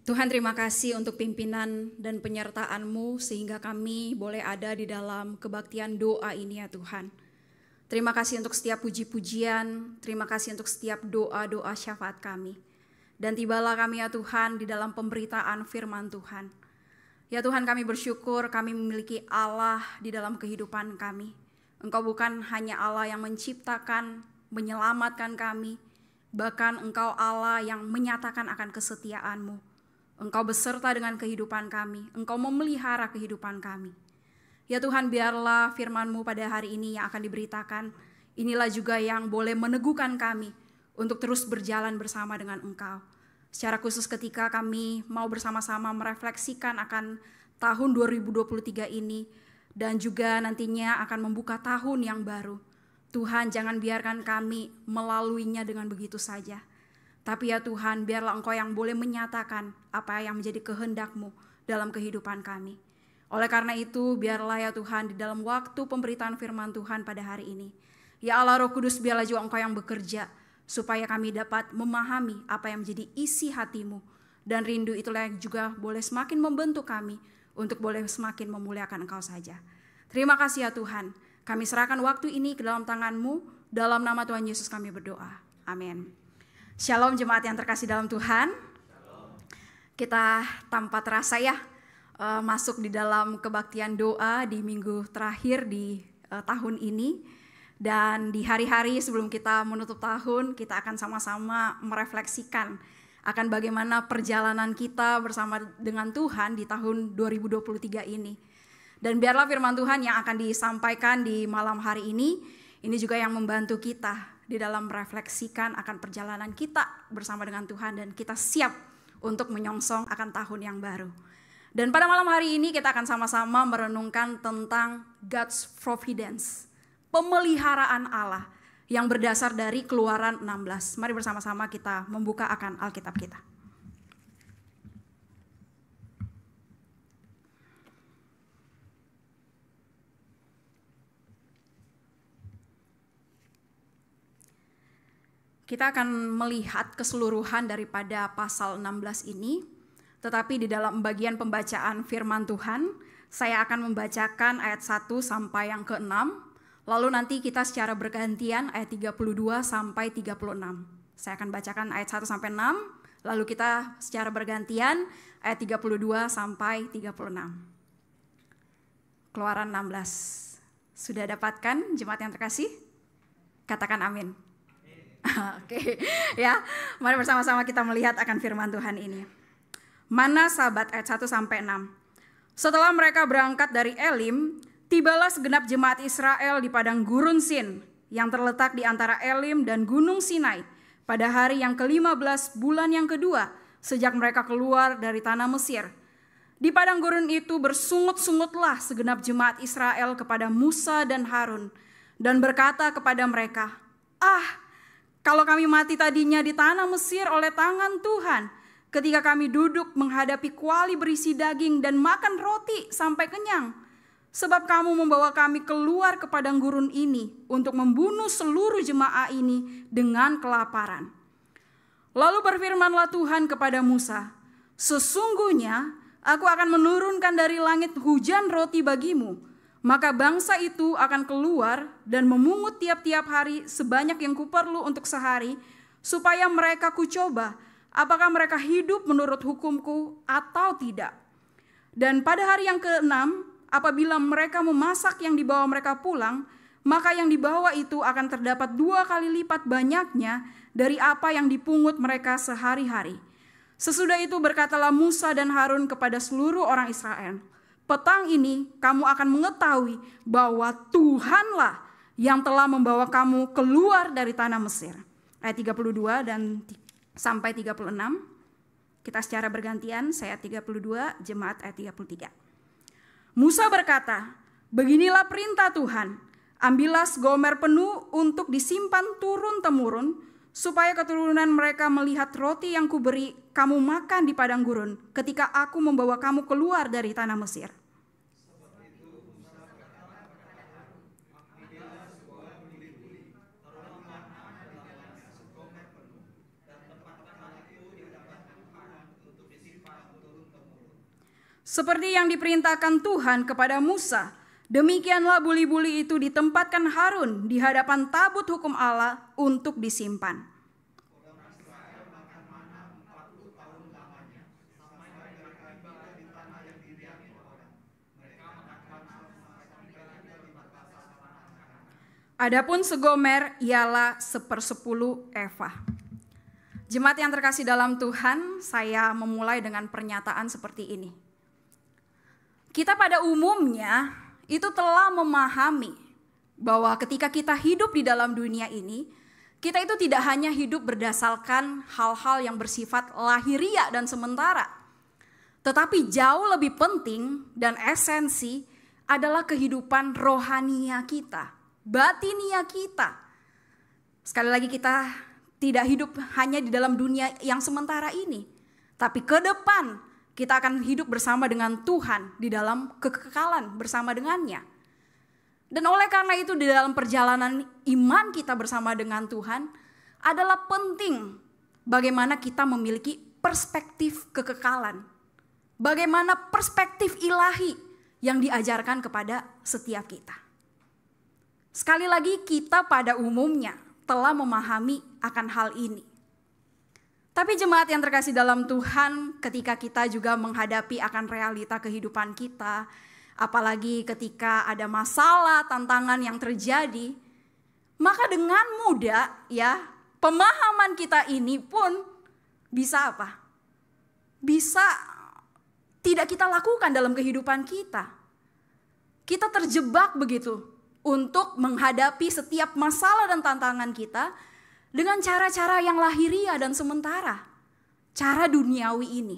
Tuhan, terima kasih untuk pimpinan dan penyertaan-Mu sehingga kami boleh ada di dalam kebaktian doa ini ya Tuhan. Terima kasih untuk setiap puji-pujian, terima kasih untuk setiap doa-doa syafaat kami. Dan tibalah kami ya Tuhan di dalam pemberitaan firman Tuhan. Ya Tuhan, kami bersyukur kami memiliki Allah di dalam kehidupan kami. Engkau bukan hanya Allah yang menciptakan, menyelamatkan kami, bahkan Engkau Allah yang menyatakan akan kesetiaan-Mu. Engkau beserta dengan kehidupan kami, Engkau memelihara kehidupan kami. Ya Tuhan, biarlah firman-Mu pada hari ini yang akan diberitakan, inilah juga yang boleh meneguhkan kami untuk terus berjalan bersama dengan Engkau. Secara khusus ketika kami mau bersama-sama merefleksikan akan tahun 2023 ini, dan juga nantinya akan membuka tahun yang baru. Tuhan, jangan biarkan kami melaluinya dengan begitu saja. Tapi ya Tuhan, biarlah Engkau yang boleh menyatakan apa yang menjadi kehendak-Mu dalam kehidupan kami. Oleh karena itu, biarlah ya Tuhan di dalam waktu pemberitaan firman Tuhan pada hari ini, ya Allah Roh Kudus, biarlah juga Engkau yang bekerja, supaya kami dapat memahami apa yang menjadi isi hati-Mu. Dan rindu itulah yang juga boleh semakin membentuk kami, untuk boleh semakin memuliakan Engkau saja. Terima kasih ya Tuhan, kami serahkan waktu ini ke dalam tangan-Mu, dalam nama Tuhan Yesus kami berdoa. Amin. Shalom jemaat yang terkasih dalam Tuhan. Kita tanpa terasa ya masuk di dalam kebaktian doa di minggu terakhir di tahun ini. Dan di hari-hari sebelum kita menutup tahun, kita akan sama-sama merefleksikan akan bagaimana perjalanan kita bersama dengan Tuhan di tahun 2023 ini. Dan biarlah firman Tuhan yang akan disampaikan di malam hari ini juga yang membantu kita di dalam merefleksikan akan perjalanan kita bersama dengan Tuhan, dan kita siap untuk menyongsong akan tahun yang baru. Dan pada malam hari ini kita akan sama-sama merenungkan tentang God's providence, pemeliharaan Allah yang berdasar dari Keluaran 16. Mari bersama-sama kita membuka akan Alkitab kita. Kita akan melihat keseluruhan daripada pasal 16 ini, tetapi di dalam bagian pembacaan firman Tuhan, saya akan membacakan ayat 1 sampai yang ke-6, lalu nanti kita secara bergantian ayat 32 sampai 36. Saya akan bacakan ayat 1 sampai 6, lalu kita secara bergantian ayat 32 sampai 36. Keluaran 16. Sudah dapatkan jemaat yang terkasih? Katakan amin. Oke, ya. Mari bersama-sama kita melihat akan firman Tuhan ini. Mana Sabat ayat 1 sampai 6. Setelah mereka berangkat dari Elim, tibalah segenap jemaat Israel di padang gurun Sin yang terletak di antara Elim dan Gunung Sinai pada hari yang ke-15 bulan yang kedua sejak mereka keluar dari tanah Mesir. Di padang gurun itu bersungut-sungutlah segenap jemaat Israel kepada Musa dan Harun dan berkata kepada mereka, kalau kami mati tadinya di tanah Mesir oleh tangan Tuhan, ketika kami duduk menghadapi kuali berisi daging dan makan roti sampai kenyang. Sebab kamu membawa kami keluar ke padang gurun ini untuk membunuh seluruh jemaah ini dengan kelaparan. Lalu berfirmanlah Tuhan kepada Musa, sesungguhnya aku akan menurunkan dari langit hujan roti bagimu. Maka bangsa itu akan keluar dan memungut tiap-tiap hari sebanyak yang kuperlu untuk sehari, supaya mereka kucoba apakah mereka hidup menurut hukumku atau tidak. Dan pada hari yang ke-6, apabila mereka memasak yang dibawa mereka pulang, maka yang dibawa itu akan terdapat 2 kali lipat banyaknya dari apa yang dipungut mereka sehari-hari. Sesudah itu berkatalah Musa dan Harun kepada seluruh orang Israel, petang ini kamu akan mengetahui bahwa Tuhanlah yang telah membawa kamu keluar dari tanah Mesir. Ayat 32 dan sampai 36. Kita secara bergantian, saya 32, jemaat ayat 33. Musa berkata, beginilah perintah Tuhan, ambillah segomer penuh untuk disimpan turun-temurun, supaya keturunan mereka melihat roti yang kuberi kamu makan di padang gurun ketika aku membawa kamu keluar dari tanah Mesir. Seperti yang diperintahkan Tuhan kepada Musa, demikianlah buli-buli itu ditempatkan Harun di hadapan tabut hukum Allah untuk disimpan. Adapun segomer ialah 1/10 eva. Jemaat yang terkasih dalam Tuhan, saya memulai dengan pernyataan seperti ini. Kita pada umumnya itu telah memahami bahwa ketika kita hidup di dalam dunia ini, kita itu tidak hanya hidup berdasarkan hal-hal yang bersifat lahiriah dan sementara, tetapi jauh lebih penting dan esensi adalah kehidupan rohania kita, batinia kita. Sekali lagi, kita tidak hidup hanya di dalam dunia yang sementara ini, tapi ke depan kita akan hidup bersama dengan Tuhan di dalam kekekalan bersama dengannya. Dan oleh karena itu di dalam perjalanan iman kita bersama dengan Tuhan adalah penting bagaimana kita memiliki perspektif kekekalan. Bagaimana perspektif ilahi yang diajarkan kepada setiap kita. Sekali lagi, kita pada umumnya telah memahami akan hal ini. Tapi jemaat yang terkasih dalam Tuhan, ketika kita juga menghadapi akan realita kehidupan kita, apalagi ketika ada masalah, tantangan yang terjadi, maka dengan mudah ya, pemahaman kita ini pun bisa apa? Bisa tidak kita lakukan dalam kehidupan kita. Kita terjebak begitu untuk menghadapi setiap masalah dan tantangan kita dengan cara-cara yang lahiriah dan sementara, cara duniawi ini.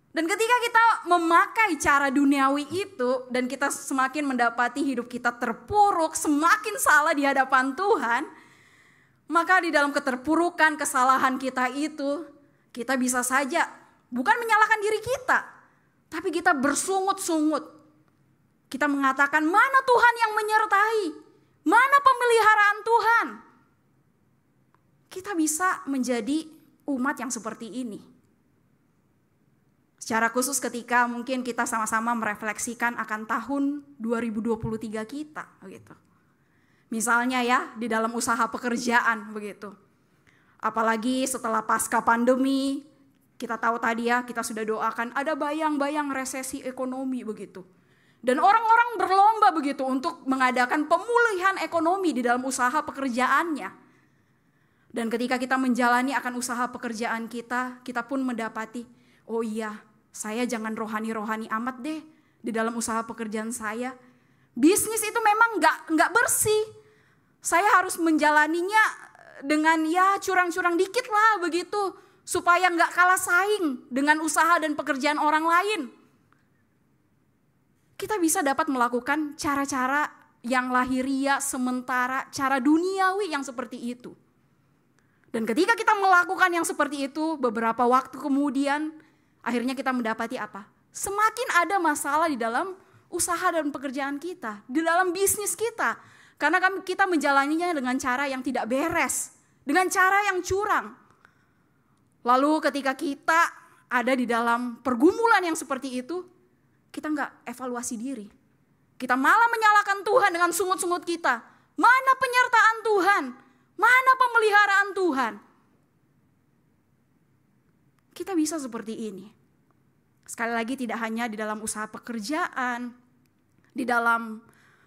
Dan ketika kita memakai cara duniawi itu dan kita semakin mendapati hidup kita terpuruk, semakin salah di hadapan Tuhan, maka di dalam keterpurukan kesalahan kita itu, kita bisa saja bukan menyalahkan diri kita, tapi kita bersungut-sungut. Kita mengatakan, mana Tuhan yang menyertai? Mana pemeliharaan Tuhan? Kita bisa menjadi umat yang seperti ini. Secara khusus ketika mungkin kita sama-sama merefleksikan akan tahun 2023 kita, begitu. Misalnya ya, di dalam usaha pekerjaan begitu. Apalagi setelah pasca pandemi, kita tahu tadi ya, kita sudah doakan ada bayang-bayang resesi ekonomi begitu. Dan orang-orang berlomba begitu untuk mengadakan pemulihan ekonomi di dalam usaha pekerjaannya. Dan ketika kita menjalani akan usaha pekerjaan kita, kita pun mendapati, oh iya, saya jangan rohani-rohani amat deh di dalam usaha pekerjaan saya. Bisnis itu memang nggak bersih. Saya harus menjalaninya dengan ya curang-curang dikit lah begitu, supaya nggak kalah saing dengan usaha dan pekerjaan orang lain. Kita bisa dapat melakukan cara-cara yang lahiriah, sementara, cara duniawi yang seperti itu. Dan ketika kita melakukan yang seperti itu, beberapa waktu kemudian, akhirnya kita mendapati apa? Semakin ada masalah di dalam usaha dan pekerjaan kita, di dalam bisnis kita. Karena kita menjalaninya dengan cara yang tidak beres, dengan cara yang curang. Lalu ketika kita ada di dalam pergumulan yang seperti itu, kita nggak evaluasi diri. Kita malah menyalahkan Tuhan dengan sungut-sungut kita. Mana penyertaan Tuhan? Mana pemeliharaan Tuhan? Kita bisa seperti ini. Sekali lagi, tidak hanya di dalam usaha pekerjaan, di dalam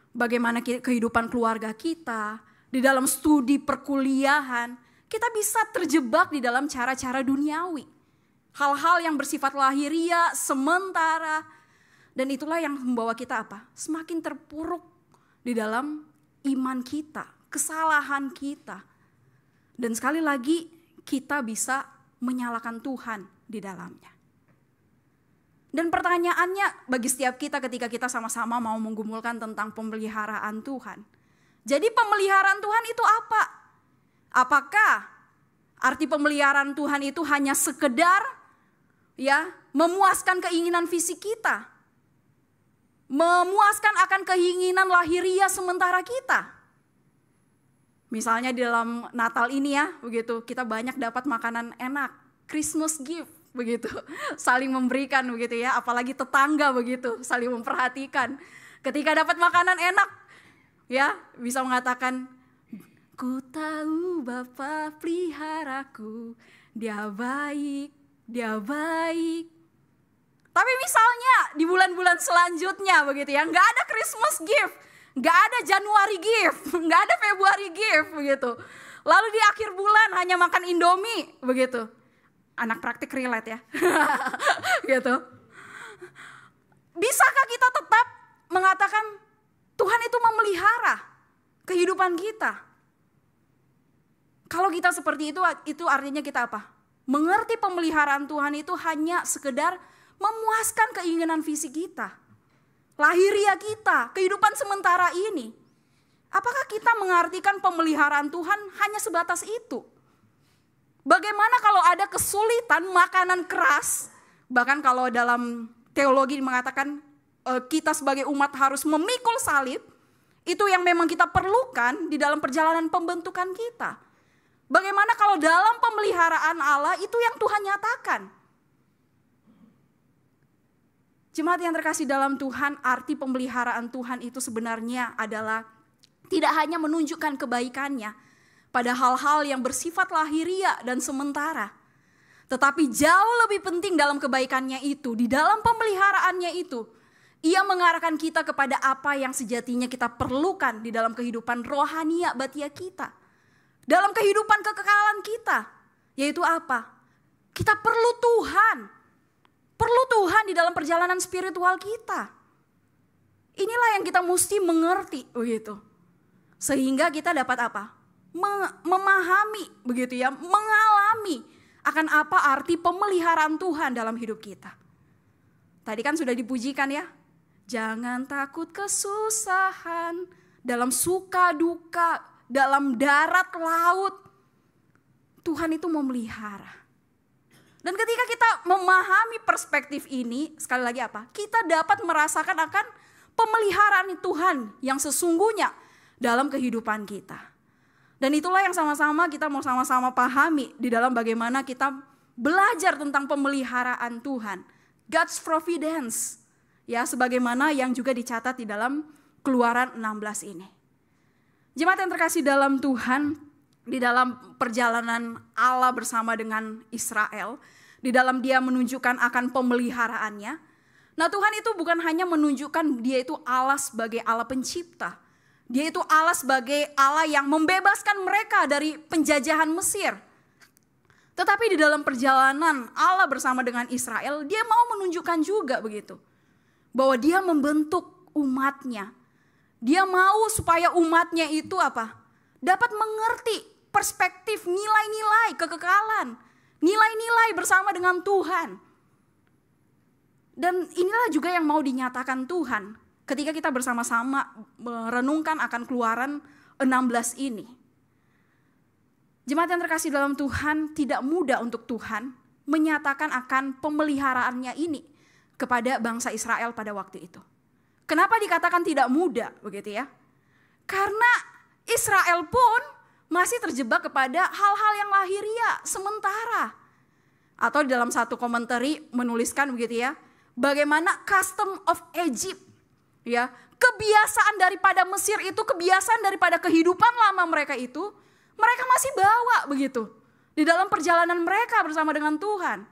bagaimana kehidupan keluarga kita, di dalam studi perkuliahan, kita bisa terjebak di dalam cara-cara duniawi. Hal-hal yang bersifat lahiriah, sementara, dan itulah yang membawa kita apa? Semakin terpuruk di dalam iman kita, kesalahan kita. Dan sekali lagi kita bisa menyalahkan Tuhan di dalamnya. Dan pertanyaannya bagi setiap kita ketika kita sama-sama mau menggumulkan tentang pemeliharaan Tuhan. Jadi pemeliharaan Tuhan itu apa? Apakah arti pemeliharaan Tuhan itu hanya sekedar ya memuaskan keinginan fisik kita? Memuaskan akan keinginan lahiriah sementara kita? Misalnya di dalam Natal ini ya, begitu kita banyak dapat makanan enak, Christmas gift begitu, saling memberikan begitu ya, apalagi tetangga begitu, saling memperhatikan. Ketika dapat makanan enak, ya bisa mengatakan, ku tahu Bapa peliharaku, dia baik, dia baik. Tapi misalnya di bulan-bulan selanjutnya begitu ya, nggak ada Christmas gift, nggak ada Januari gift, nggak ada Februari gift begitu. Lalu di akhir bulan hanya makan Indomie begitu. Anak praktik relate ya. Gitu. Bisakah kita tetap mengatakan Tuhan itu memelihara kehidupan kita? Kalau kita seperti itu artinya kita apa? Mengerti pemeliharaan Tuhan itu hanya sekedar memuaskan keinginan fisik kita, lahiriah kita, kehidupan sementara ini. Apakah kita mengartikan pemeliharaan Tuhan hanya sebatas itu? Bagaimana kalau ada kesulitan makanan keras, bahkan kalau dalam teologi mengatakan kita sebagai umat harus memikul salib, itu yang memang kita perlukan di dalam perjalanan pembentukan kita. Bagaimana kalau dalam pemeliharaan Allah itu yang Tuhan nyatakan? Jemaat yang terkasih dalam Tuhan, arti pemeliharaan Tuhan itu sebenarnya adalah tidak hanya menunjukkan kebaikannya pada hal-hal yang bersifat lahiriah dan sementara. Tetapi jauh lebih penting dalam kebaikannya itu, di dalam pemeliharaannya itu, ia mengarahkan kita kepada apa yang sejatinya kita perlukan di dalam kehidupan rohania batia kita. Dalam kehidupan kekekalan kita, yaitu apa? Kita perlu Tuhan. Perlu Tuhan di dalam perjalanan spiritual kita. Inilah yang kita mesti mengerti begitu. Sehingga kita dapat apa? Memahami begitu ya, mengalami akan apa arti pemeliharaan Tuhan dalam hidup kita. Tadi kan sudah dipujikan ya. Jangan takut kesusahan, dalam suka duka, dalam darat laut, Tuhan itu memelihara. Dan ketika kita memahami perspektif ini, sekali lagi apa? Kita dapat merasakan akan pemeliharaan Tuhan yang sesungguhnya dalam kehidupan kita. Dan itulah yang sama-sama kita mau sama-sama pahami di dalam bagaimana kita belajar tentang pemeliharaan Tuhan. God's providence. Ya, sebagaimana yang juga dicatat di dalam Keluaran 16 ini. Jemaat yang terkasih dalam Tuhan, di dalam perjalanan Allah bersama dengan Israel, di dalam dia menunjukkan akan pemeliharaannya. Nah, Tuhan itu bukan hanya menunjukkan dia itu Allah sebagai Allah pencipta. Dia itu Allah sebagai Allah yang membebaskan mereka dari penjajahan Mesir. Tetapi di dalam perjalanan Allah bersama dengan Israel, dia mau menunjukkan juga begitu. Bahwa dia membentuk umatnya. Dia mau supaya umatnya itu apa? Dapat mengerti perspektif nilai-nilai kekekalan. Nilai-nilai bersama dengan Tuhan. Dan inilah juga yang mau dinyatakan Tuhan ketika kita bersama-sama merenungkan akan Keluaran 16 ini. Jemaat yang terkasih dalam Tuhan, tidak mudah untuk Tuhan menyatakan akan pemeliharaannya ini kepada bangsa Israel pada waktu itu. Kenapa dikatakan tidak mudah begitu ya? Karena Israel pun masih terjebak kepada hal-hal yang lahiriah sementara. Atau di dalam satu komentari menuliskan begitu ya, bagaimana custom of Egypt, ya, kebiasaan daripada Mesir itu, kebiasaan daripada kehidupan lama mereka itu, mereka masih bawa begitu di dalam perjalanan mereka bersama dengan Tuhan.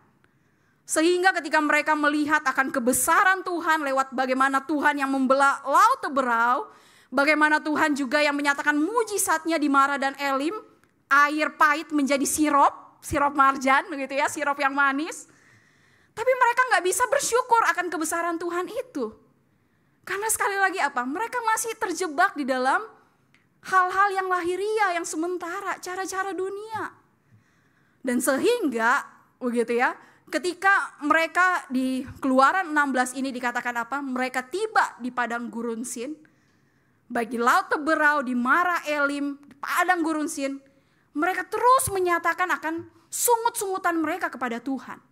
Sehingga ketika mereka melihat akan kebesaran Tuhan lewat bagaimana Tuhan yang membelah laut Teberau, bagaimana Tuhan juga yang menyatakan mujizatnya di Mara dan Elim, air pahit menjadi sirop marjan begitu ya, sirop yang manis. Tapi mereka gak bisa bersyukur akan kebesaran Tuhan itu. Karena sekali lagi apa? Mereka masih terjebak di dalam hal-hal yang lahiriah, yang sementara, cara-cara dunia. Dan sehingga begitu ya, ketika mereka di Keluaran 16 ini dikatakan apa? Mereka tiba di padang gurun Sin, baik di laut Teberau, di Mara Elim, di padang gurun Sin, mereka terus menyatakan akan sungut-sungutan mereka kepada Tuhan.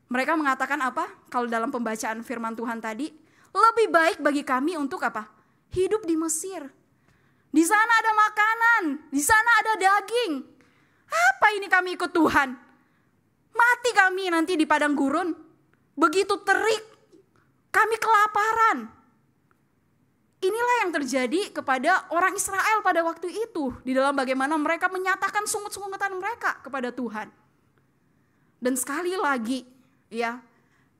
Mereka mengatakan apa? Kalau dalam pembacaan firman Tuhan tadi, lebih baik bagi kami untuk apa? Hidup di Mesir. Di sana ada makanan, di sana ada daging. Apa ini kami ikut Tuhan? mati kami nanti di padang gurun. Begitu terik, kami kelaparan. Inilah yang terjadi kepada orang Israel pada waktu itu. Di dalam bagaimana mereka menyatakan sungut-sungutan mereka kepada Tuhan. Dan sekali lagi ya,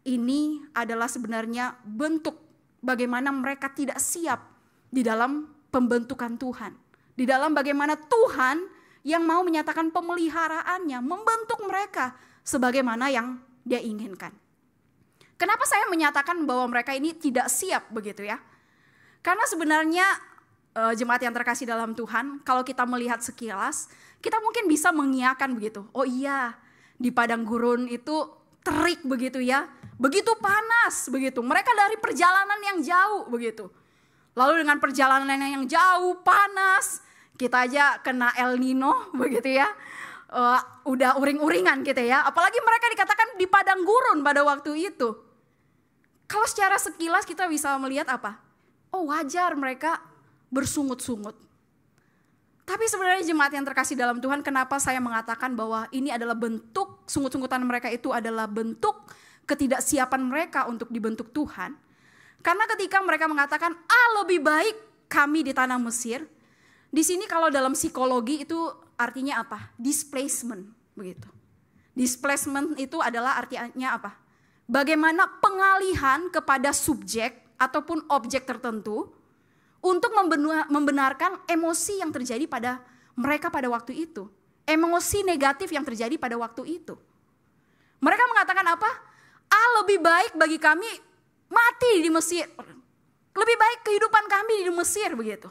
ini adalah sebenarnya bentuk bagaimana mereka tidak siap di dalam pembentukan Tuhan. Di dalam bagaimana Tuhan yang mau menyatakan pemeliharaannya, membentuk mereka sebagaimana yang Dia inginkan. Kenapa saya menyatakan bahwa mereka ini tidak siap begitu ya? Karena sebenarnya jemaat yang terkasih dalam Tuhan, kalau kita melihat sekilas, kita mungkin bisa mengiyakan begitu. Oh iya, di padang gurun itu terik begitu ya, begitu panas begitu. Mereka dari perjalanan yang jauh begitu. Lalu dengan perjalanan yang jauh, panas, kita aja kena El Nino begitu ya. Udah uring-uringan gitu ya. Apalagi mereka dikatakan di padang gurun pada waktu itu. Kalau secara sekilas kita bisa melihat apa? Oh wajar mereka bersungut-sungut. Tapi sebenarnya jemaat yang terkasih dalam Tuhan, kenapa saya mengatakan bahwa ini adalah bentuk sungut-sungutan mereka itu adalah bentuk ketidaksiapan mereka untuk dibentuk Tuhan. Karena ketika mereka mengatakan, lebih baik kami di tanah Mesir. Di sini kalau dalam psikologi itu artinya apa? Displacement, begitu. Displacement itu adalah artinya apa? Bagaimana pengalihan kepada subjek ataupun objek tertentu untuk membenarkan emosi yang terjadi pada mereka pada waktu itu. Emosi negatif yang terjadi pada waktu itu. Mereka mengatakan apa? Lebih baik bagi kami mati di Mesir. Lebih baik kehidupan kami di Mesir begitu.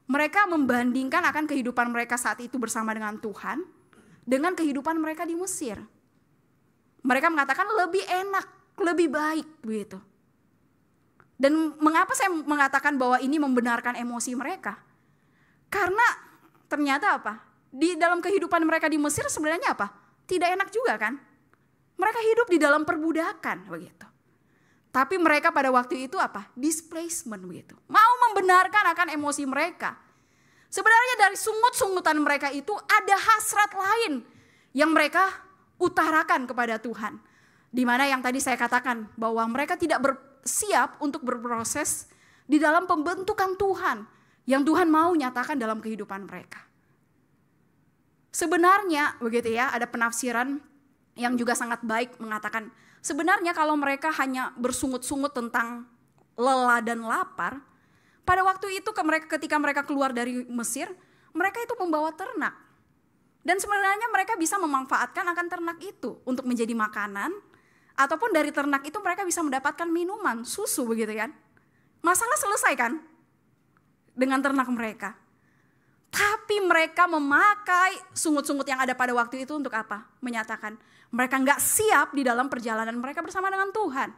Mereka membandingkan akan kehidupan mereka saat itu bersama dengan Tuhan dengan kehidupan mereka di Mesir. Mereka mengatakan lebih enak, lebih baik begitu. Dan mengapa saya mengatakan bahwa ini membenarkan emosi mereka? Karena ternyata apa? Di dalam kehidupan mereka di Mesir sebenarnya apa? Tidak enak juga kan? Mereka hidup di dalam perbudakan begitu. Tapi mereka pada waktu itu apa? Displacement begitu. Mau membenarkan akan emosi mereka. Sebenarnya dari sungut-sungutan mereka itu ada hasrat lain yang mereka utarakan kepada Tuhan. Di mana yang tadi saya katakan bahwa mereka tidak siap untuk berproses di dalam pembentukan Tuhan yang Tuhan mau nyatakan dalam kehidupan mereka. Sebenarnya begitu ya, ada penafsiran yang juga sangat baik mengatakan sebenarnya kalau mereka hanya bersungut-sungut tentang lelah dan lapar, pada waktu itu ketika mereka keluar dari Mesir, mereka itu membawa ternak. Dan sebenarnya mereka bisa memanfaatkan akan ternak itu untuk menjadi makanan, ataupun dari ternak itu mereka bisa mendapatkan minuman, susu begitu kan. Masalah selesai kan dengan ternak mereka. Tapi mereka memakai sungut-sungut yang ada pada waktu itu untuk apa? Menyatakan mereka nggak siap di dalam perjalanan mereka bersama dengan Tuhan.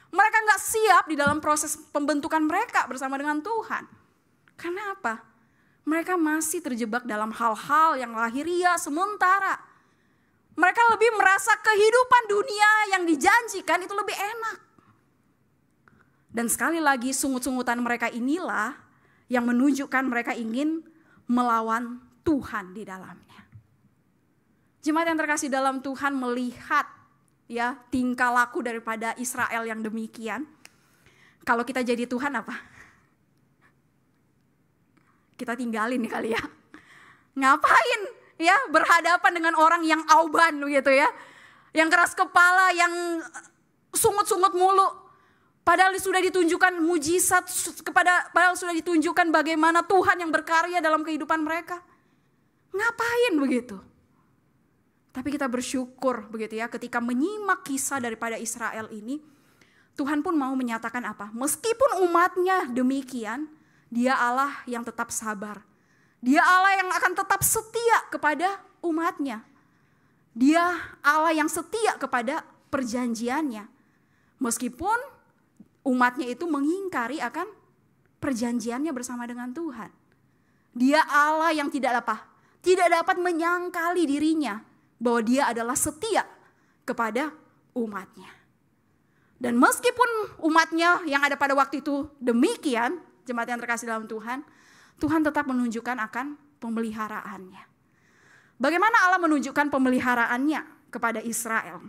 Mereka nggak siap di dalam proses pembentukan mereka bersama dengan Tuhan. Karena apa? Mereka masih terjebak dalam hal-hal yang lahiriah sementara. Mereka lebih merasa kehidupan dunia yang dijanjikan itu lebih enak. Dan sekali lagi sungut-sungutan mereka inilah yang menunjukkan mereka ingin melawan Tuhan di dalamnya. Jemaat yang terkasih dalam Tuhan melihat ya tingkah laku daripada Israel yang demikian. Kalau kita jadi Tuhan apa? Kita tinggalin kali ya. Ngapain ya berhadapan dengan orang yang auban gitu ya. Yang keras kepala, yang sungut-sungut mulu. Padahal sudah ditunjukkan mujizat, padahal sudah ditunjukkan bagaimana Tuhan yang berkarya dalam kehidupan mereka. Ngapain begitu? Tapi kita bersyukur begitu ya ketika menyimak kisah daripada Israel ini. Tuhan pun mau menyatakan apa? Meskipun umatnya demikian, Dia Allah yang tetap sabar. Dia Allah yang akan tetap setia kepada umatnya. Dia Allah yang setia kepada perjanjiannya. Meskipun umatnya itu mengingkari akan perjanjiannya bersama dengan Tuhan. Dia Allah yang tidak dapat menyangkali dirinya bahwa Dia adalah setia kepada umatnya. Dan meskipun umatnya yang ada pada waktu itu demikian, jemaat yang terkasih dalam Tuhan, Tuhan tetap menunjukkan akan pemeliharaannya. Bagaimana Allah menunjukkan pemeliharaannya? kepada Israel.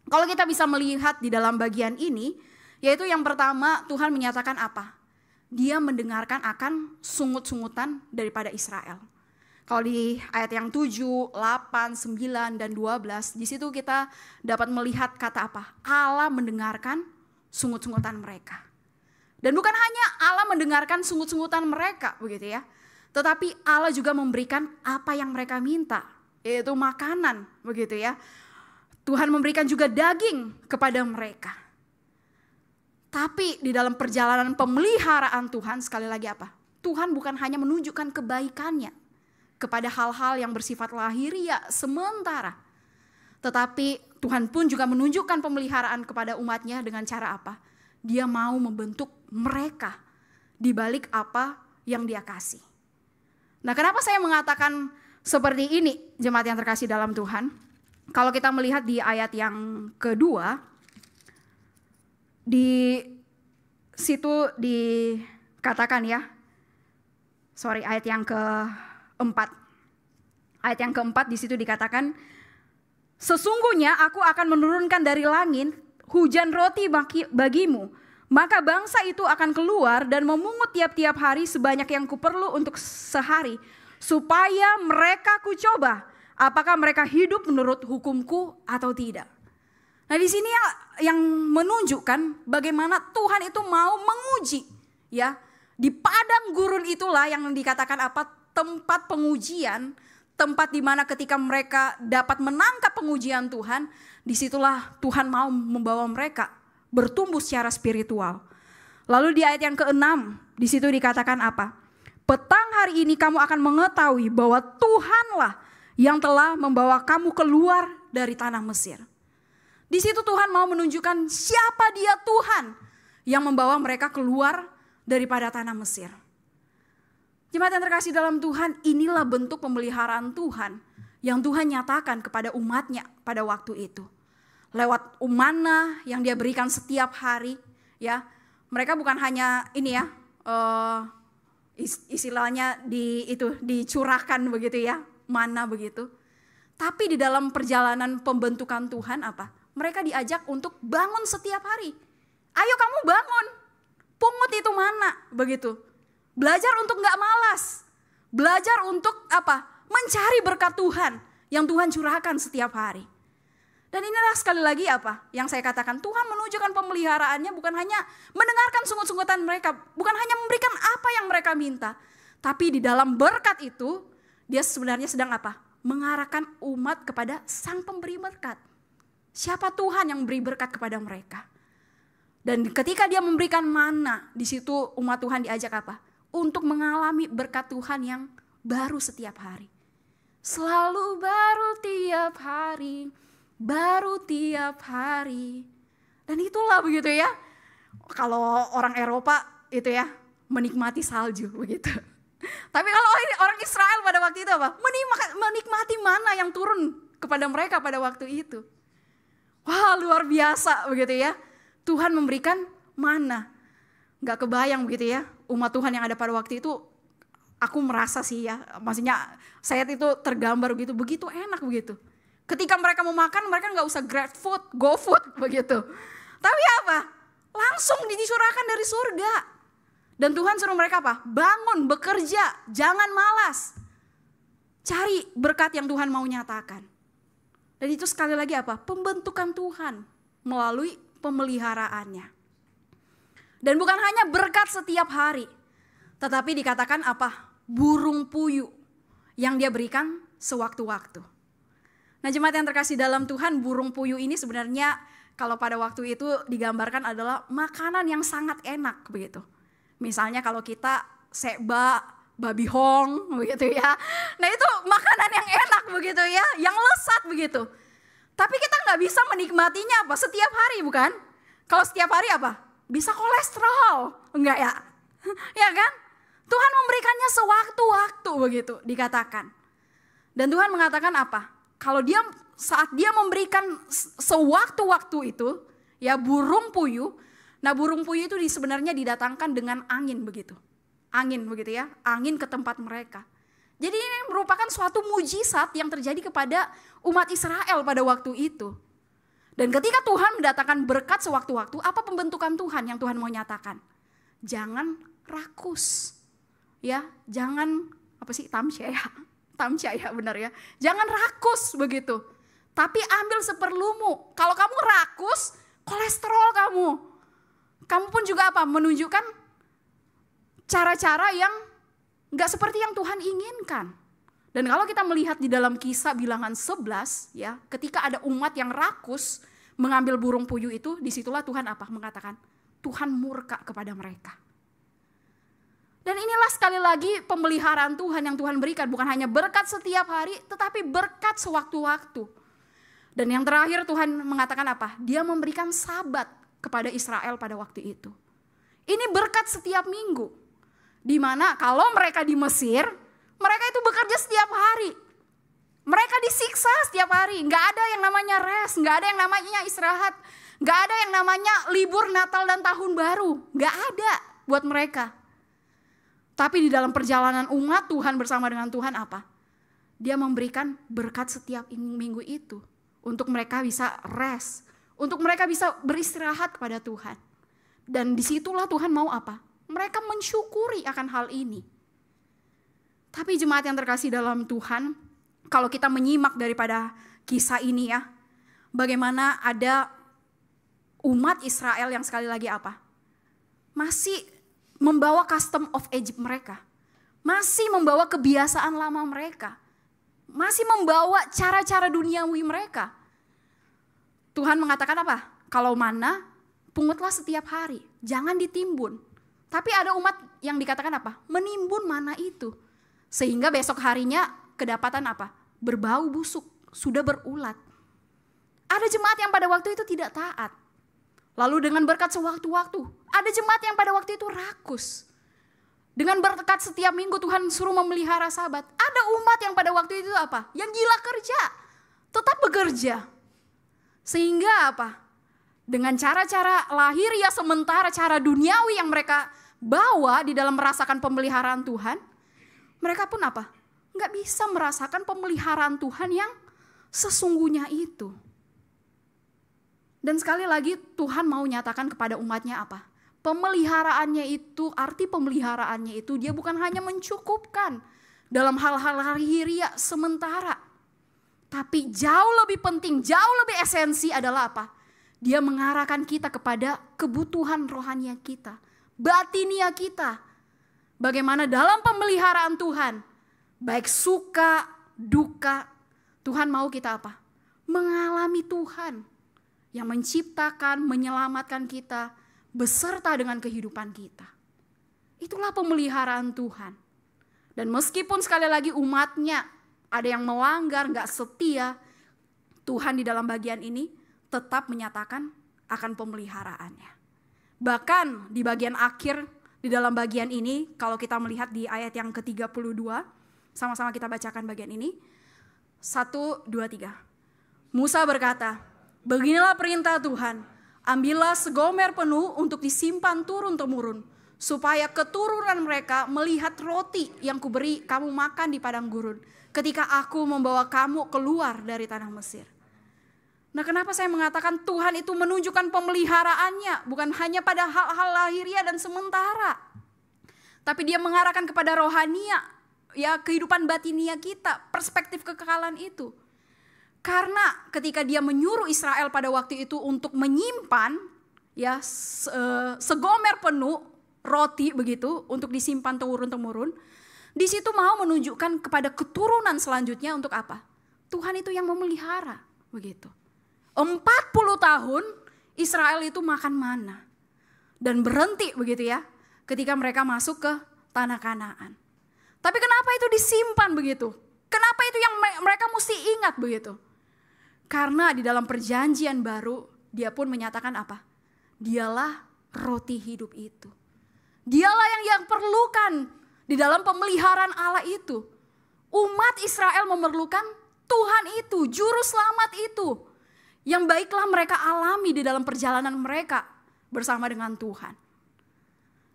Kalau kita bisa melihat di dalam bagian ini, yaitu yang pertama Tuhan menyatakan apa? Dia mendengarkan akan sungut-sungutan daripada Israel. Kalau di ayat yang 7, 8, 9, dan 12, di situ kita dapat melihat kata apa? Allah mendengarkan sungut-sungutan mereka. Dan bukan hanya Allah mendengarkan sungut-sungutan mereka, begitu ya. Tetapi Allah juga memberikan apa yang mereka minta, yaitu makanan, begitu ya. Tuhan memberikan juga daging kepada mereka. Tapi di dalam perjalanan pemeliharaan Tuhan, sekali lagi apa? Tuhan bukan hanya menunjukkan kebaikannya kepada hal-hal yang bersifat lahiriah sementara. Tetapi Tuhan pun juga menunjukkan pemeliharaan kepada umatnya dengan cara apa? Dia mau membentuk mereka di balik apa yang dia kasih. Nah, kenapa saya mengatakan seperti ini, jemaat yang terkasih dalam Tuhan? Kalau kita melihat di ayat yang kedua, di situ dikatakan ya, ayat yang keempat. Ayat yang keempat di situ dikatakan, sesungguhnya aku akan menurunkan dari langit hujan roti bagimu, maka bangsa itu akan keluar dan memungut tiap-tiap hari sebanyak yang kuperlu untuk sehari, supaya mereka kucoba apakah mereka hidup menurut hukumku atau tidak. Nah, di sini yang menunjukkan bagaimana Tuhan itu mau menguji, ya. Di padang gurun itulah yang dikatakan apa? Tempat pengujian, tempat di mana ketika mereka dapat menangkap pengujian Tuhan, disitulah Tuhan mau membawa mereka bertumbuh secara spiritual. Lalu di ayat yang ke-6, di situ dikatakan apa? Petang hari ini kamu akan mengetahui bahwa Tuhanlah yang telah membawa kamu keluar dari tanah Mesir. Di situ Tuhan mau menunjukkan siapa dia Tuhan yang membawa mereka keluar daripada tanah Mesir. Jemaat yang terkasih dalam Tuhan, inilah bentuk pemeliharaan Tuhan yang Tuhan nyatakan kepada umatnya pada waktu itu. Lewat manna yang dia berikan setiap hari, ya. Mereka bukan hanya ini ya, istilahnya dicurahkan begitu ya, manna begitu. Tapi di dalam perjalanan pembentukan Tuhan apa? Mereka diajak untuk bangun setiap hari. Ayo kamu bangun, pungut itu manna begitu. Belajar untuk gak malas. Belajar untuk apa? Mencari berkat Tuhan yang Tuhan curahkan setiap hari. Dan inilah sekali lagi apa yang saya katakan, Tuhan menunjukkan pemeliharaannya bukan hanya mendengarkan sungut-sungutan mereka, bukan hanya memberikan apa yang mereka minta, tapi di dalam berkat itu dia sebenarnya sedang apa? Mengarahkan umat kepada Sang Pemberi berkat. Siapa Tuhan yang beri berkat kepada mereka? Dan ketika dia memberikan manna, di situ umat Tuhan diajak apa? Untuk mengalami berkat Tuhan yang baru setiap hari. Selalu baru tiap hari, baru tiap hari. Dan itulah begitu ya. Kalau orang Eropa itu ya, menikmati salju begitu. Tapi kalau orang Israel pada waktu itu apa? Menikmati mana yang turun kepada mereka pada waktu itu. Wah, luar biasa begitu ya. Tuhan memberikan mana. Gak kebayang begitu ya. Umat Tuhan yang ada pada waktu itu, aku merasa sih ya. Maksudnya saya itu tergambar begitu. Begitu enak begitu. Ketika mereka mau makan, mereka gak usah grab food, go food begitu. Tapi apa? Langsung dicurahkan dari surga. Dan Tuhan suruh mereka apa? Bangun, bekerja, jangan malas. Cari berkat yang Tuhan mau nyatakan. Dan itu sekali lagi apa? Pembentukan Tuhan melalui pemeliharaannya. Dan bukan hanya berkat setiap hari. Tetapi dikatakan apa? Burung puyuh yang dia berikan sewaktu-waktu. Nah, jemaat yang terkasih dalam Tuhan, burung puyuh ini sebenarnya kalau pada waktu itu digambarkan adalah makanan yang sangat enak begitu. Misalnya kalau kita sekba, babi hong begitu ya. Nah, itu makanan yang enak begitu ya, yang lezat begitu. Tapi kita nggak bisa menikmatinya apa setiap hari, bukan? Kalau setiap hari apa? Bisa kolesterol, enggak ya? Ya kan? Tuhan memberikannya sewaktu-waktu begitu dikatakan. Dan Tuhan mengatakan apa? Kalau saat dia memberikan sewaktu-waktu itu, ya burung puyuh. Nah, burung puyuh itu sebenarnya didatangkan dengan angin begitu. Angin begitu ya, angin ke tempat mereka. Jadi ini merupakan suatu mujizat yang terjadi kepada umat Israel pada waktu itu. Dan ketika Tuhan mendatangkan berkat sewaktu-waktu, apa pembentukan Tuhan yang Tuhan mau nyatakan? Jangan rakus. Ya, jangan tamsyaya benar ya. Jangan rakus begitu. Tapi ambil seperlumu. Kalau kamu rakus, kolesterol kamu. Kamu pun juga apa? Menunjukkan cara-cara yang gak seperti yang Tuhan inginkan. Dan kalau kita melihat di dalam Kisah Bilangan 11, ya, ketika ada umat yang rakus mengambil burung puyuh itu, disitulah Tuhan apa? Mengatakan, Tuhan murka kepada mereka. Dan inilah sekali lagi pemeliharaan Tuhan yang Tuhan berikan. Bukan hanya berkat setiap hari, tetapi berkat sewaktu-waktu. Dan yang terakhir Tuhan mengatakan apa? Dia memberikan Sabat kepada Israel pada waktu itu. Ini berkat setiap minggu. Di mana kalau mereka di Mesir, mereka itu bekerja setiap hari. Mereka disiksa setiap hari. Nggak ada yang namanya rest, nggak ada yang namanya istirahat. Nggak ada yang namanya libur Natal dan Tahun Baru. Nggak ada buat mereka. Tapi di dalam perjalanan umat Tuhan bersama dengan Tuhan apa? Dia memberikan berkat setiap minggu itu. Untuk mereka bisa rest. Untuk mereka bisa beristirahat kepada Tuhan. Dan disitulah Tuhan mau apa? Mereka mensyukuri akan hal ini. Tapi jemaat yang terkasih dalam Tuhan, kalau kita menyimak daripada kisah ini ya, bagaimana ada umat Israel yang sekali lagi apa? Masih membawa custom of Egypt mereka. Masih membawa kebiasaan lama mereka. Masih membawa cara-cara duniawi mereka. Tuhan mengatakan apa? Kalau mana, pungutlah setiap hari, jangan ditimbun. Tapi ada umat yang dikatakan apa? Menimbun mana itu. Sehingga besok harinya kedapatan apa? Berbau busuk, sudah berulat. Ada jemaat yang pada waktu itu tidak taat. Lalu dengan berkat sewaktu-waktu, ada jemaat yang pada waktu itu rakus. Dengan berkat setiap minggu Tuhan suruh memelihara Sabat. Ada umat yang pada waktu itu apa? Yang gila kerja, tetap bekerja. Sehingga apa? Dengan cara-cara lahiriah sementara, cara duniawi yang mereka bawa di dalam merasakan pemeliharaan Tuhan, mereka pun apa? Nggak bisa merasakan pemeliharaan Tuhan yang sesungguhnya itu. Dan sekali lagi Tuhan mau nyatakan kepada umatnya apa? Pemeliharaannya itu, arti pemeliharaannya itu dia bukan hanya mencukupkan dalam hal-hal lahiriah sementara. Tapi jauh lebih penting, jauh lebih esensi adalah apa? Dia mengarahkan kita kepada kebutuhan rohania kita, batinia kita. Bagaimana dalam pemeliharaan Tuhan, baik suka, duka, Tuhan mau kita apa? Mengalami Tuhan yang menciptakan, menyelamatkan kita beserta dengan kehidupan kita. Itulah pemeliharaan Tuhan. Dan meskipun sekali lagi umatnya ada yang melanggar, gak setia, Tuhan di dalam bagian ini tetap menyatakan akan pemeliharaannya. Bahkan di bagian akhir, di dalam bagian ini, kalau kita melihat di ayat yang ke-32, sama-sama kita bacakan bagian ini. 1, 2, 3. Musa berkata, beginilah perintah Tuhan, ambillah segomer penuh untuk disimpan turun-temurun, supaya keturunan mereka melihat roti yang kuberi kamu makan di padang gurun, ketika aku membawa kamu keluar dari tanah Mesir. Nah, kenapa saya mengatakan Tuhan itu menunjukkan pemeliharaannya, bukan hanya pada hal-hal lahiriah dan sementara, tapi dia mengarahkan kepada rohania, ya kehidupan batinia kita, perspektif kekekalan itu. Karena ketika dia menyuruh Israel pada waktu itu untuk menyimpan ya segomer penuh roti begitu untuk disimpan turun-temurun, di situ mau menunjukkan kepada keturunan selanjutnya untuk apa? Tuhan itu yang memelihara begitu. 40 tahun Israel itu makan mana dan berhenti begitu ya ketika mereka masuk ke tanah Kanaan. Tapi kenapa itu disimpan begitu? Kenapa itu yang mereka mesti ingat begitu? Karena di dalam perjanjian baru dia pun menyatakan apa? Dialah roti hidup itu. Dialah yang perlukan di dalam pemeliharaan Allah itu. Umat Israel memerlukan Tuhan itu, juru selamat itu. Yang baiklah mereka alami di dalam perjalanan mereka bersama dengan Tuhan.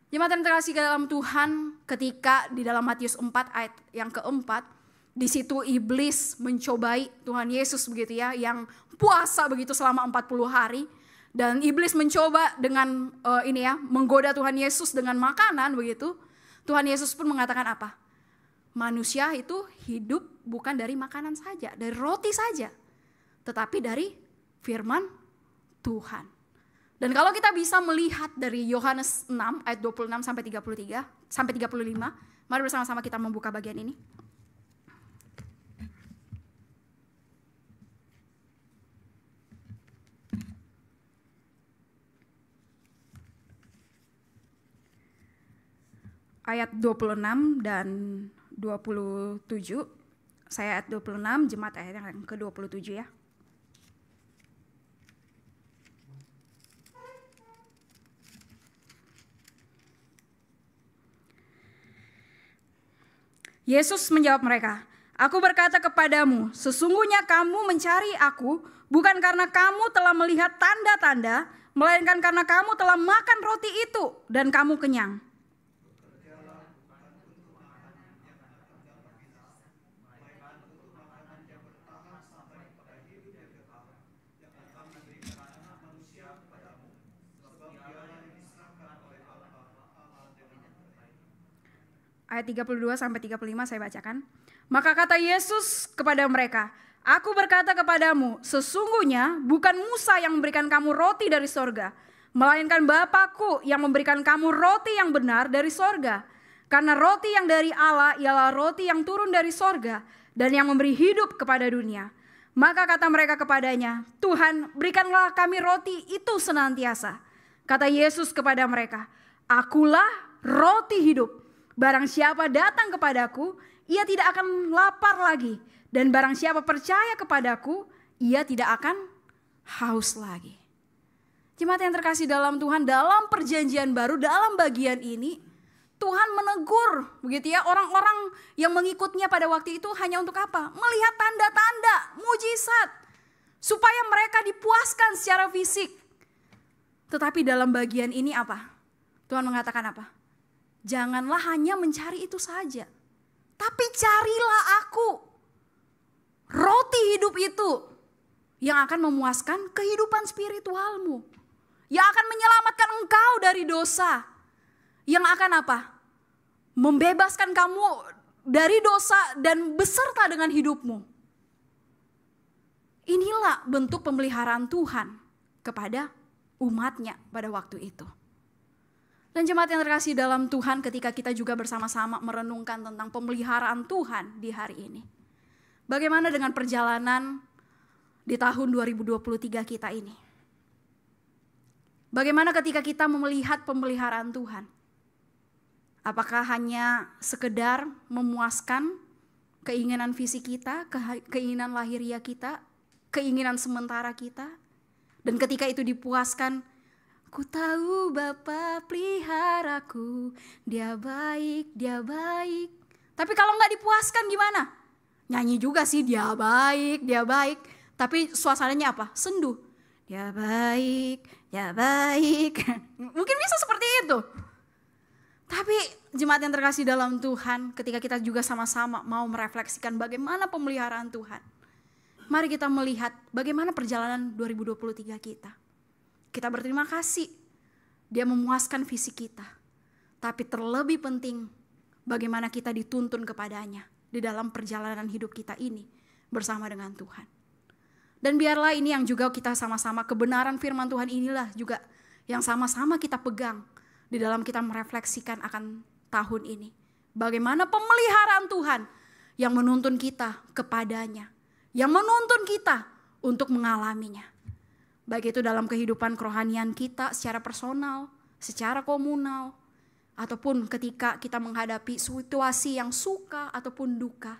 Jemaat yang terkasih ke dalam Tuhan, ketika di dalam Matius 4 ayat yang keempat, di situ iblis mencobai Tuhan Yesus begitu ya, yang puasa begitu selama 40 hari. Dan iblis mencoba dengan menggoda Tuhan Yesus dengan makanan begitu. Tuhan Yesus pun mengatakan apa? Manusia itu hidup bukan dari makanan saja, dari roti saja, tetapi dari firman Tuhan. Dan kalau kita bisa melihat dari Yohanes 6 ayat 26 sampai 35, mari bersama-sama kita membuka bagian ini. Ayat 26 dan 27, saya ayat 26, jemaat ayat yang ke-27 ya. Yesus menjawab mereka, "Aku berkata kepadamu, sesungguhnya kamu mencari aku bukan karena kamu telah melihat tanda-tanda, melainkan karena kamu telah makan roti itu dan kamu kenyang." Ayat 32 sampai 35 saya bacakan. Maka kata Yesus kepada mereka, "Aku berkata kepadamu, sesungguhnya bukan Musa yang memberikan kamu roti dari sorga, melainkan Bapa-Ku yang memberikan kamu roti yang benar dari sorga. Karena roti yang dari Allah ialah roti yang turun dari sorga dan yang memberi hidup kepada dunia." Maka kata mereka kepadanya, "Tuhan, berikanlah kami roti itu senantiasa." Kata Yesus kepada mereka, "Akulah roti hidup. Barang siapa datang kepadaku, ia tidak akan lapar lagi. Dan barang siapa percaya kepadaku, ia tidak akan haus lagi." Jemaat yang terkasih dalam Tuhan, dalam perjanjian baru, dalam bagian ini, Tuhan menegur begitu ya orang-orang yang mengikutnya pada waktu itu hanya untuk apa? Melihat tanda-tanda, mujizat. Supaya mereka dipuaskan secara fisik. Tetapi dalam bagian ini apa? Tuhan mengatakan apa? Janganlah hanya mencari itu saja, tapi carilah aku. Roti hidup itu yang akan memuaskan kehidupan spiritualmu. Yang akan menyelamatkan engkau dari dosa. Yang akan apa? Membebaskan kamu dari dosa dan beserta dengan hidupmu. Inilah bentuk pemeliharaan Tuhan kepada umatnya pada waktu itu. Dan jemaat yang terkasih dalam Tuhan, ketika kita juga bersama-sama merenungkan tentang pemeliharaan Tuhan di hari ini. Bagaimana dengan perjalanan di tahun 2023 kita ini? Bagaimana ketika kita melihat pemeliharaan Tuhan? Apakah hanya sekedar memuaskan keinginan fisik kita, keinginan lahiriah kita, keinginan sementara kita? Dan ketika itu dipuaskan, "Ku tahu Bapa peliharaku, dia baik, dia baik." Tapi kalau nggak dipuaskan gimana? Nyanyi juga sih, dia baik, dia baik. Tapi suasananya apa? Sendu. Dia baik, dia baik. Mungkin bisa seperti itu. Tapi jemaat yang terkasih dalam Tuhan, ketika kita juga sama-sama mau merefleksikan bagaimana pemeliharaan Tuhan. Mari kita melihat bagaimana perjalanan 2023 kita. Kita berterima kasih, dia memuaskan fisik kita. Tapi terlebih penting, bagaimana kita dituntun kepadanya di dalam perjalanan hidup kita ini bersama dengan Tuhan. Dan biarlah ini yang juga kita sama-sama, kebenaran firman Tuhan inilah juga yang sama-sama kita pegang di dalam kita merefleksikan akan tahun ini. Bagaimana pemeliharaan Tuhan yang menuntun kita kepadanya, yang menuntun kita untuk mengalaminya. Baik itu dalam kehidupan kerohanian kita secara personal, secara komunal, ataupun ketika kita menghadapi situasi yang suka ataupun duka.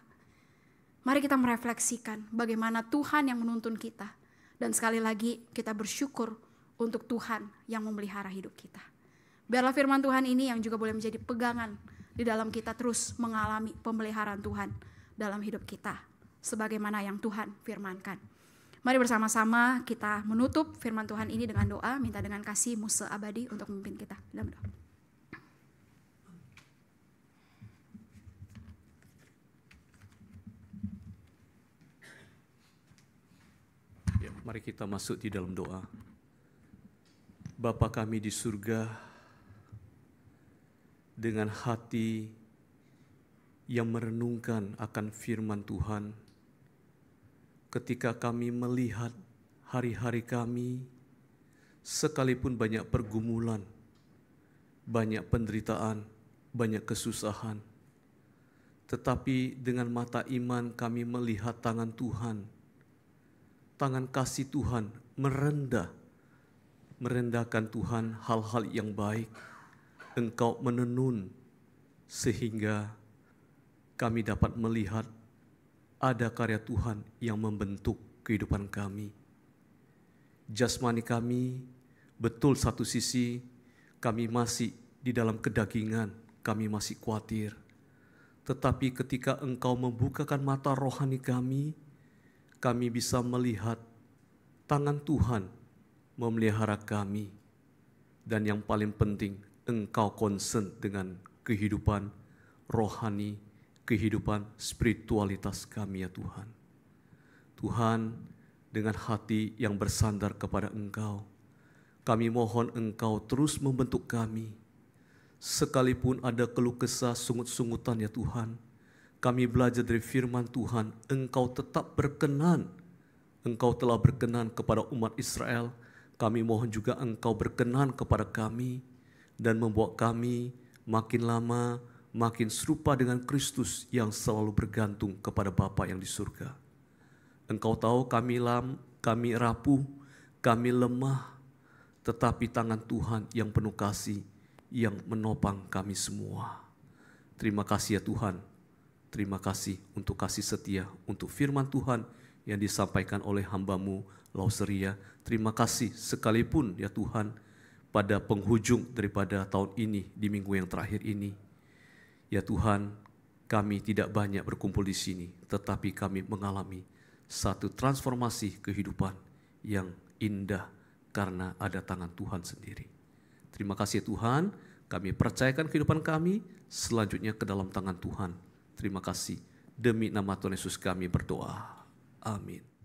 Mari kita merefleksikan bagaimana Tuhan yang menuntun kita. Dan sekali lagi kita bersyukur untuk Tuhan yang memelihara hidup kita. Biarlah firman Tuhan ini yang juga boleh menjadi pegangan di dalam kita terus mengalami pemeliharaan Tuhan dalam hidup kita. Sebagaimana yang Tuhan firmankan. Mari bersama-sama kita menutup firman Tuhan ini dengan doa, minta dengan kasih-Mu seabadi untuk memimpin kita dalam doa. Mari kita masuk di dalam doa. Bapa kami di surga, dengan hati yang merenungkan akan firman Tuhan, ketika kami melihat hari-hari kami, sekalipun banyak pergumulan, banyak penderitaan, banyak kesusahan, tetapi dengan mata iman kami melihat tangan Tuhan, tangan kasih Tuhan merendahkan Tuhan hal-hal yang baik. Engkau menenun sehingga kami dapat melihat ada karya Tuhan yang membentuk kehidupan kami. Jasmani kami betul satu sisi kami masih di dalam kedagingan, kami masih khawatir. Tetapi ketika Engkau membukakan mata rohani kami bisa melihat tangan Tuhan memelihara kami. Dan yang paling penting, Engkau concern dengan kehidupan rohani, kehidupan spiritualitas kami ya Tuhan. Tuhan, dengan hati yang bersandar kepada Engkau, kami mohon Engkau terus membentuk kami. Sekalipun ada keluh kesah, sungut-sungutan ya Tuhan, kami belajar dari firman Tuhan, Engkau tetap berkenan. Engkau telah berkenan kepada umat Israel. Kami mohon juga Engkau berkenan kepada kami dan membuat kami makin lama makin serupa dengan Kristus yang selalu bergantung kepada Bapa yang di surga. Engkau tahu kami rapuh, kami lemah, tetapi tangan Tuhan yang penuh kasih yang menopang kami semua. Terima kasih ya Tuhan. Terima kasih untuk kasih setia, untuk firman Tuhan yang disampaikan oleh hamba-Mu, Lauseria. Terima kasih sekalipun ya Tuhan, pada penghujung daripada tahun ini, di minggu yang terakhir ini. Ya Tuhan, kami tidak banyak berkumpul di sini, tetapi kami mengalami satu transformasi kehidupan yang indah karena ada tangan Tuhan sendiri. Terima kasih Tuhan, kami percayakan kehidupan kami selanjutnya ke dalam tangan Tuhan. Terima kasih. Demi nama Tuhan Yesus kami berdoa. Amin.